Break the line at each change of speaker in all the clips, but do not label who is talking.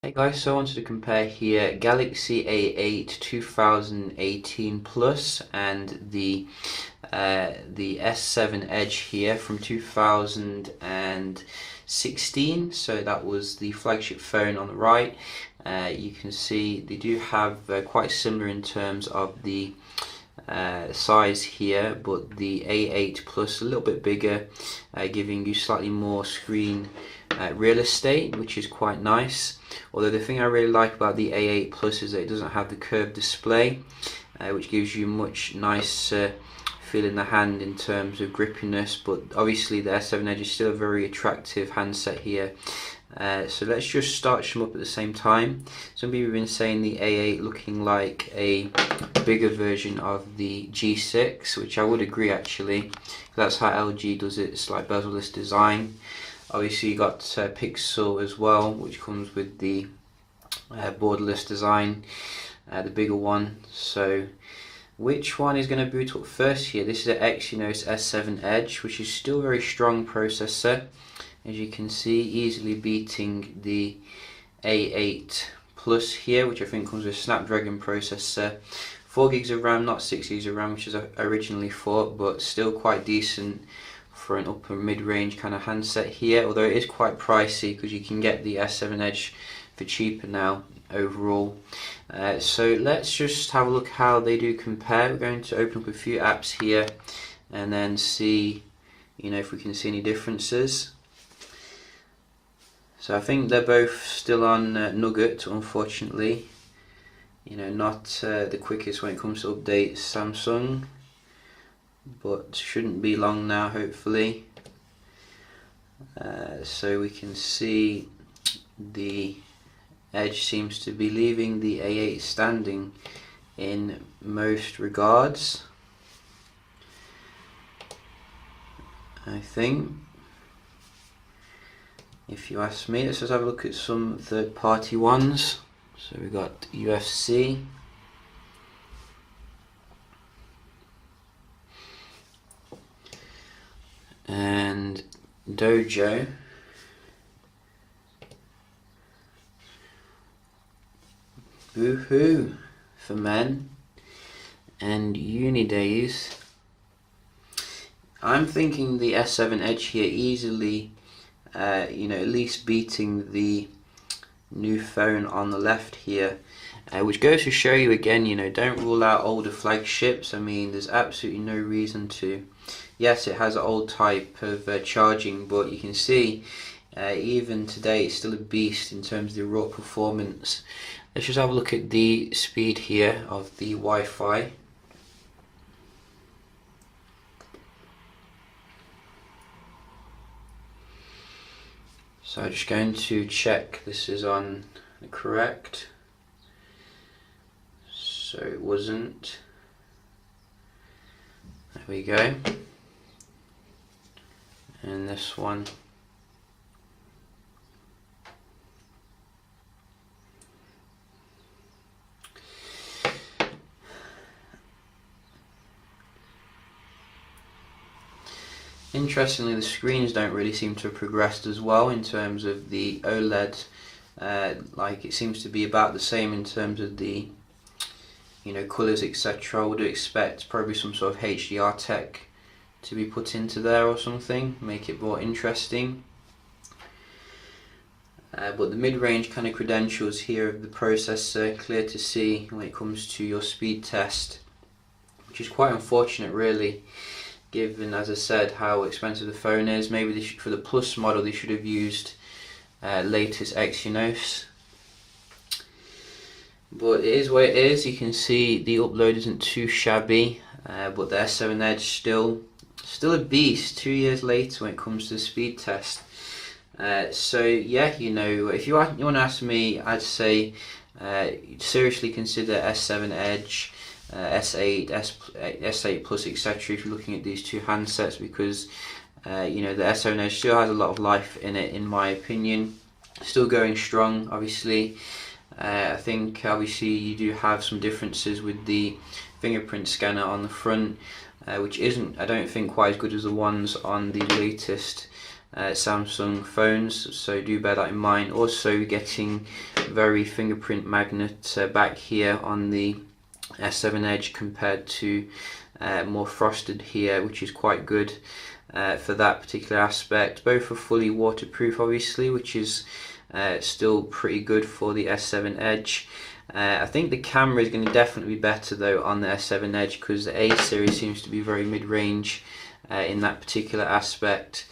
Hey guys, so I wanted to compare here Galaxy A8 2018 Plus and the S7 Edge here from 2016. So that was the flagship phone on the right. You can see they do have quite similar in terms of the size here, but the A8 Plus a little bit bigger, giving you slightly more screen real estate, which is quite nice. Although the thing I really like about the A8 Plus is that it doesn't have the curved display, which gives you much nicer feel in the hand in terms of grippiness. But obviously the S7 Edge is still a very attractive handset here. So let's just start them up at the same time. Some people have been saying the A8 looking like a bigger version of the G6, which I would agree actually. That's how LG does its like bezel-less design. Obviously you got Pixel as well, which comes with the borderless design, the bigger one. So which one is going to boot up first here? This is an Exynos S7 Edge, which is still a very strong processor. As you can see, easily beating the A8 Plus here, which I think comes with a Snapdragon processor. 4 gigs of RAM, not 6 gigs of RAM, which is originally thought, but still quite decent for an upper mid-range kind of handset here, although it is quite pricey because you can get the S7 Edge for cheaper now overall. So let's just have a look how they do compare. We're going to open up a few apps here and then see, if we can see any differences. So I think they're both still on Nougat, unfortunately. Not the quickest when it comes to updates, Samsung, but shouldn't be long now, hopefully. So we can see the Edge seems to be leaving the A8 standing in most regards, I think, if you ask me. Let's just have a look at some third-party ones. So we've got UFC, and Dojo, Boohoo for men, and Unidays. I'm thinking the S7 Edge here easily, at least beating the new phone on the left here, which goes to show you again, don't rule out older flagships. I mean, there's absolutely no reason to. Yes, it has an old type of charging, but you can see even today it's still a beast in terms of the raw performance. Let's just have a look at the speed here of the Wi-Fi. So I'm just going to check this is on the correct. So it wasn't. There we go. And this one. Interestingly, the screens don't really seem to have progressed as well in terms of the OLED. Like it seems to be about the same in terms of the colours, etc. I would expect probably some sort of HDR tech to be put into there or something, make it more interesting. But the mid-range kind of credentials here of the processor, clear to see when it comes to your speed test, which is quite unfortunate really, given, as I said, how expensive the phone is. Maybe for the Plus model they should have used latest Exynos. But it is what it is. You can see the upload isn't too shabby, but the S7 Edge still a beast 2 years later when it comes to the speed test. So yeah, if you want to ask me, I'd say seriously consider S7 Edge, S8, S8 Plus, etc. if you're looking at these two handsets, because the S7 Edge still has a lot of life in it, in my opinion. Still going strong, obviously. I think obviously you do have some differences with the fingerprint scanner on the front, which isn't, I don't think, quite as good as the ones on the latest Samsung phones, so do bear that in mind. Also getting very fingerprint magnet back here on the S7 Edge compared to more frosted here, which is quite good for that particular aspect. Both are fully waterproof obviously, which is still pretty good for the S7 Edge. I think the camera is going to definitely be better though on the S7 Edge, because the A series seems to be very mid-range in that particular aspect.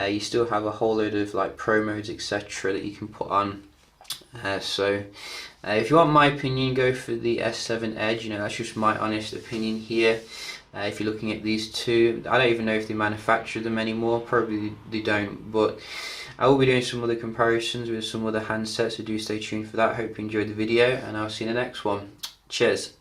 You still have a whole load of like pro modes etc that you can put on. If you want my opinion, go for the S7 Edge. That's just my honest opinion here. If you're looking at these two, I don't even know if they manufacture them anymore, probably they don't, but I will be doing some other comparisons with some other handsets, so do stay tuned for that. Hope you enjoyed the video, and I'll see you in the next one. Cheers.